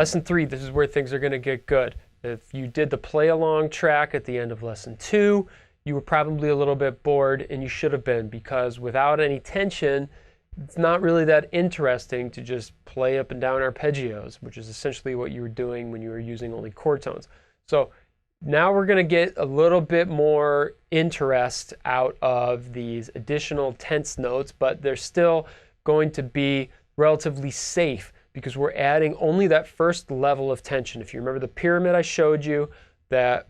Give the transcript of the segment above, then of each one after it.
Lesson 3, this is where things are going to get good. If you did the play along track at the end of lesson 2, you were probably a little bit bored, and you should have been, because without any tension, it's not really that interesting to just play up and down arpeggios, which is essentially what you were doing when you were using only chord tones. So now we're going to get a little bit more interest out of these additional tense notes, but they're still going to be relatively safe because we're adding only that first level of tension. If you remember the pyramid I showed you, that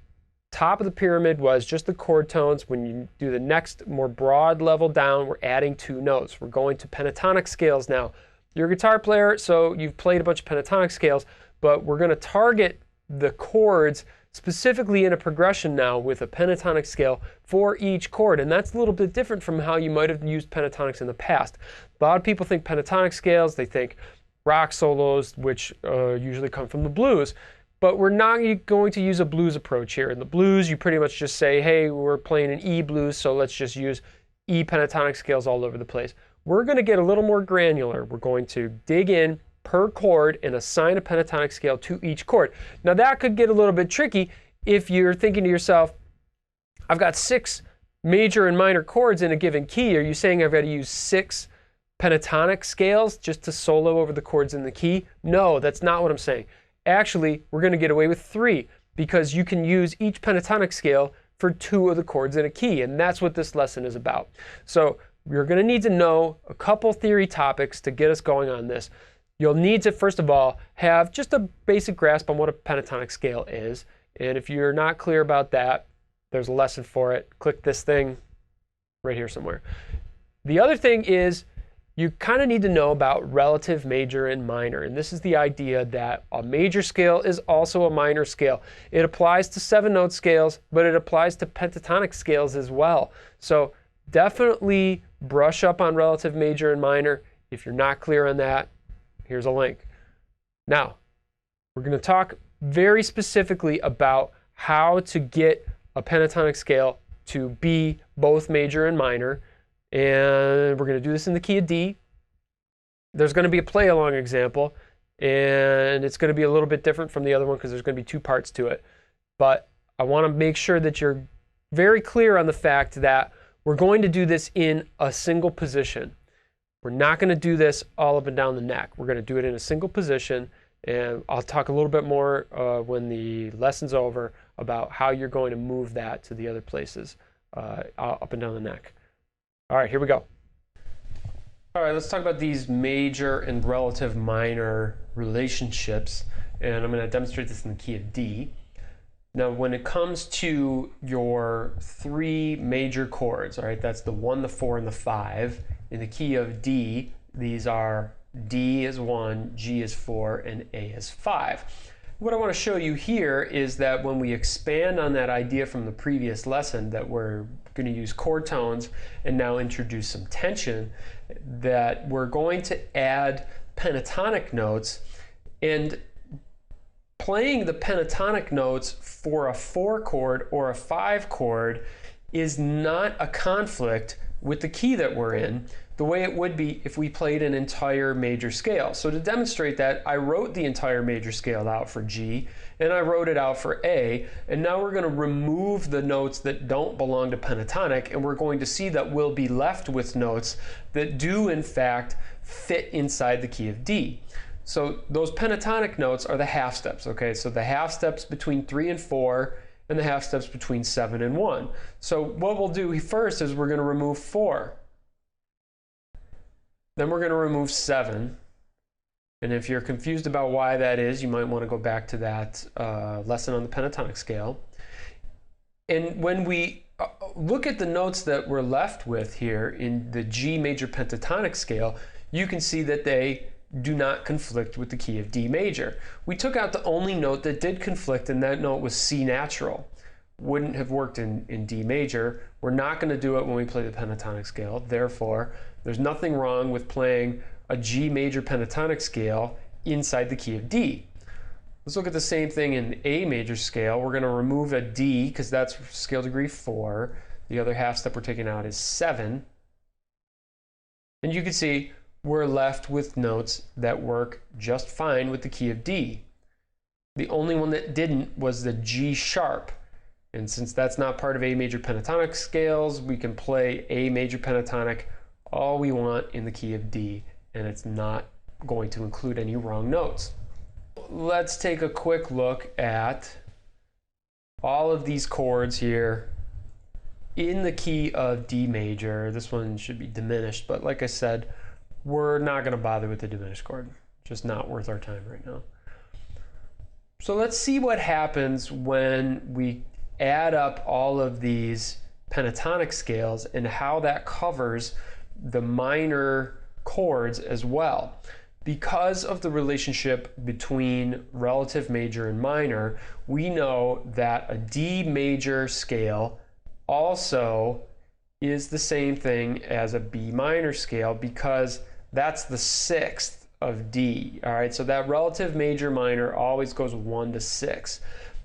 top of the pyramid was just the chord tones. When you do the next more broad level down, we're adding 2 notes. We're going to pentatonic scales now. You're a guitar player, so you've played a bunch of pentatonic scales, but we're going to target the chords specifically in a progression now with a pentatonic scale for each chord. And that's a little bit different from how you might have used pentatonics in the past. A lot of people think pentatonic scales, they think rock solos, which usually come from the blues. But we're not going to use a blues approach here. In the blues, you pretty much just say, hey, we're playing an E blues, so let's just use E pentatonic scales all over the place. We're going to get a little more granular. We're going to dig in per chord and assign a pentatonic scale to each chord. Now that could get a little bit tricky if you're thinking to yourself, I've got 6 major and minor chords in a given key. Are you saying I've got to use 6 pentatonic scales just to solo over the chords in the key? No, that's not what I'm saying. Actually, we're going to get away with 3 because you can use each pentatonic scale for 2 of the chords in a key, and that's what this lesson is about. So you're going to need to know a couple theory topics to get us going on this. You'll need to, first of all, have just a basic grasp on what a pentatonic scale is, and if you're not clear about that, there's a lesson for it. Click this thing right here somewhere. The other thing is you kind of need to know about relative, major, and minor. And this is the idea that a major scale is also a minor scale. It applies to 7-note scales, but it applies to pentatonic scales as well. So definitely brush up on relative, major, and minor. If you're not clear on that, here's a link. Now, we're going to talk very specifically about how to get a pentatonic scale to be both major and minor. And we're going to do this in the key of D. There's going to be a play-along example, and it's going to be a little bit different from the other one because there's going to be 2 parts to it. But I want to make sure that you're very clear on the fact that we're going to do this in a single position. We're not going to do this all up and down the neck. We're going to do it in a single position, and I'll talk a little bit more when the lesson's over about how you're going to move that to the other places up and down the neck. All right, here we go. All right, let's talk about these major and relative minor relationships, and I'm going to demonstrate this in the key of D. Now, when it comes to your 3 major chords, all right, that's the 1, the 4, and the 5. In the key of D, these are D is 1, G is 4, and A is 5. What I want to show you here is that when we expand on that idea from the previous lesson that we're going to use chord tones and now introduce some tension, that we're going to add pentatonic notes, and playing the pentatonic notes for a 4 chord or a 5 chord is not a conflict with the key that we're in, the way it would be if we played an entire major scale. So to demonstrate that, I wrote the entire major scale out for G, and I wrote it out for A, and now we're going to remove the notes that don't belong to pentatonic, and we're going to see that we'll be left with notes that do in fact fit inside the key of D. So those pentatonic notes are the half steps, okay? So the half steps between 3 and 4, and the half steps between 7 and 1. So what we'll do first is we're going to remove 4. Then we're going to remove 7. And if you're confused about why that is, you might want to go back to that lesson on the pentatonic scale. And when we look at the notes that we're left with here in the G major pentatonic scale, you can see that they do not conflict with the key of D major. We took out the only note that did conflict, and that note was C natural. Wouldn't have worked in D major. We're not going to do it when we play the pentatonic scale. Therefore, there's nothing wrong with playing a G major pentatonic scale inside the key of D. Let's look at the same thing in the A major scale. We're going to remove a D because that's scale degree 4. The other half step we're taking out is 7. And you can see we're left with notes that work just fine with the key of D. The only one that didn't was the G sharp. And since that's not part of A major pentatonic scales, we can play A major pentatonic all we want in the key of D, and it's not going to include any wrong notes. Let's take a quick look at all of these chords here in the key of D major. This one should be diminished, but like I said, we're not going to bother with the diminished chord. Just not worth our time right now. So let's see what happens when we add up all of these pentatonic scales and how that covers the minor chords as well. Because of the relationship between relative major and minor, we know that a D major scale also is the same thing as a B minor scale, because that's the sixth of D. All right, so that relative major minor always goes 1 to 6.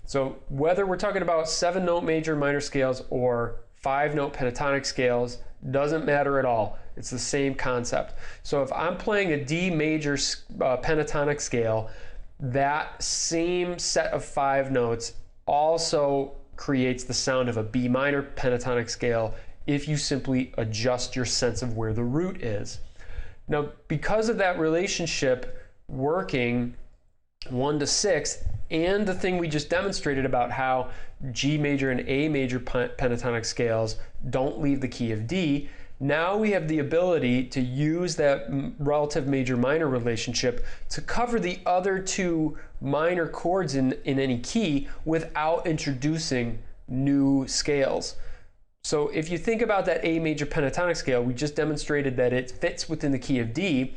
So whether we're talking about 7-note major minor scales or 5-note pentatonic scales, doesn't matter at all. It's the same concept. So if I'm playing a D major pentatonic scale, that same set of 5 notes also creates the sound of a B minor pentatonic scale if you simply adjust your sense of where the root is. Now, because of that relationship working 1 to 6, and the thing we just demonstrated about how G major and A major pentatonic scales don't leave the key of D, now we have the ability to use that relative major minor relationship to cover the other 2 minor chords in any key without introducing new scales. So if you think about that A major pentatonic scale, we just demonstrated that it fits within the key of D.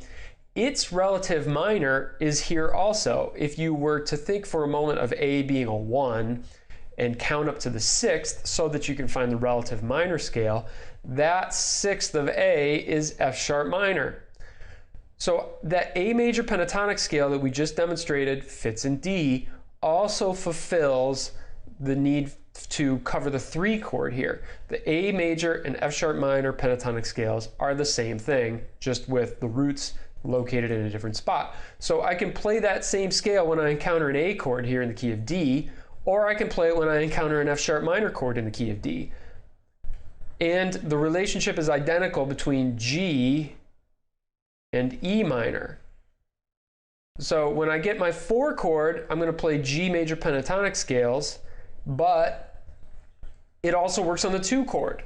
Its relative minor is here also. If you were to think for a moment of A being a 1 and count up to the 6th so that you can find the relative minor scale, that 6th of A is F sharp minor. So that A major pentatonic scale that we just demonstrated fits in D, also fulfills the need to cover the 3 chord here. The A major and F sharp minor pentatonic scales are the same thing, just with the roots located in a different spot. So I can play that same scale when I encounter an A chord here in the key of D, or I can play it when I encounter an F sharp minor chord in the key of D. And the relationship is identical between G and E minor. So when I get my 4 chord, I'm going to play G major pentatonic scales, but it also works on the 2 chord.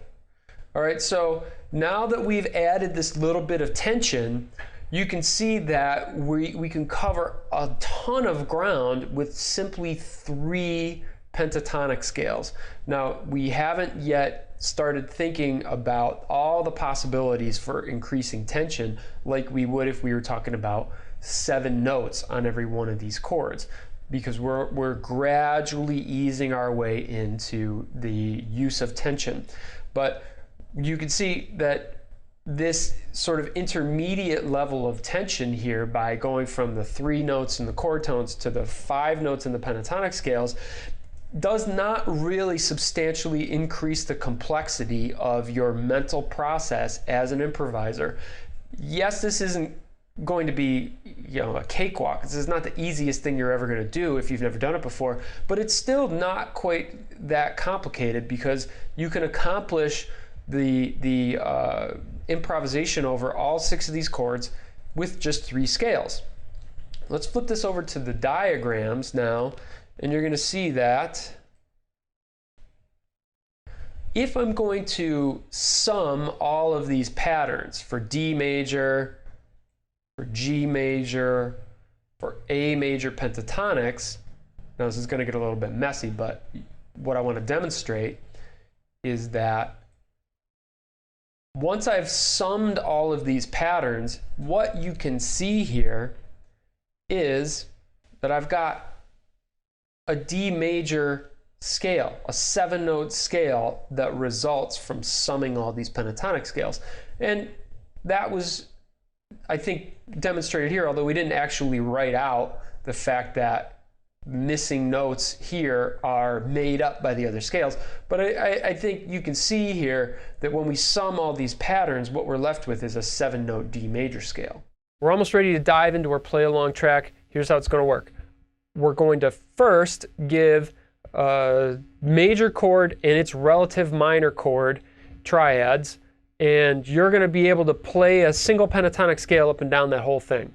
All right, so now that we've added this little bit of tension, you can see that we can cover a ton of ground with simply 3 pentatonic scales. Now, we haven't yet started thinking about all the possibilities for increasing tension like we would if we were talking about 7 notes on every one of these chords, because we're gradually easing our way into the use of tension. But you can see that this sort of intermediate level of tension here, by going from the 3 notes in the chord tones to the 5 notes in the pentatonic scales, does not really substantially increase the complexity of your mental process as an improviser. Yes, this isn't going to be, a cakewalk. This is not the easiest thing you're ever going to do if you've never done it before, but it's still not quite that complicated, because you can accomplish the improvisation over all 6 of these chords with just 3 scales. Let's flip this over to the diagrams now, and you're going to see that if I'm going to sum all of these patterns for D major, for G major, for A major pentatonics, now this is going to get a little bit messy, but what I want to demonstrate is that once I've summed all of these patterns, what you can see here is that I've got a D major scale, a 7-note scale that results from summing all these pentatonic scales. And that was, I think, demonstrated here, although we didn't actually write out the fact that missing notes here are made up by the other scales. But I think you can see here that when we sum all these patterns, what we're left with is a 7-note D major scale. We're almost ready to dive into our play along track. Here's how it's going to work. we're going to first give a major chord and its relative minor chord triads, and you're going to be able to play a single pentatonic scale up and down that whole thing,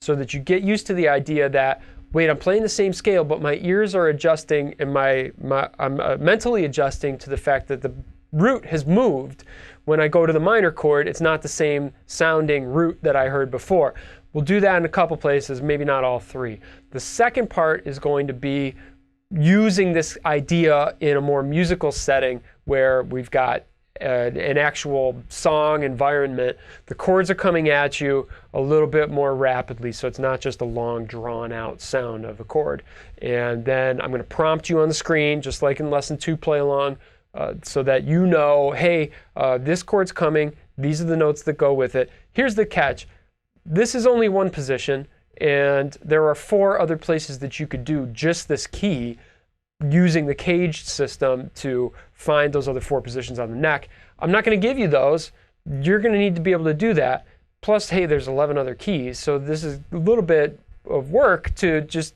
so that you get used to the idea that, wait, I'm playing the same scale, but my ears are adjusting, and I'm mentally adjusting to the fact that the root has moved. When I go to the minor chord, it's not the same sounding root that I heard before. We'll do that in a couple places, maybe not all three. The second part is going to be using this idea in a more musical setting where we've got an actual song environment. The chords are coming at you a little bit more rapidly, so it's not just a long drawn out sound of a chord. And then I'm going to prompt you on the screen, just like in lesson 2 play along, so that you know, hey, this chord's coming, these are the notes that go with it. Here's the catch. This is only one position, and there are 4 other places that you could do just this key using the caged system to find those other 4 positions on the neck. I'm not going to give you those. You're going to need to be able to do that. Plus, hey, there's 11 other keys, so this is a little bit of work to just,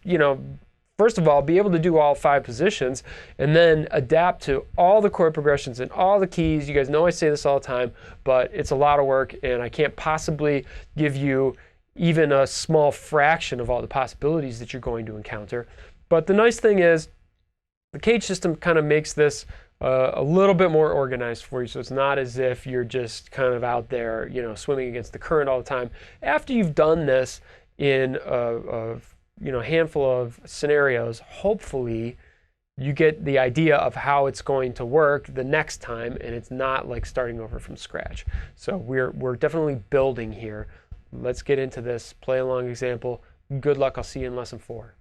first of all, be able to do all 5 positions, and then adapt to all the chord progressions and all the keys. You guys know I say this all the time, but it's a lot of work, and I can't possibly give you even a small fraction of all the possibilities that you're going to encounter. But the nice thing is, the cage system kind of makes this a little bit more organized for you, so it's not as if you're just kind of out there, swimming against the current all the time. After you've done this in a handful of scenarios, hopefully you get the idea of how it's going to work the next time, and it's not like starting over from scratch. So we're definitely building here. Let's get into this play along example. Good luck. I'll see you in lesson 4.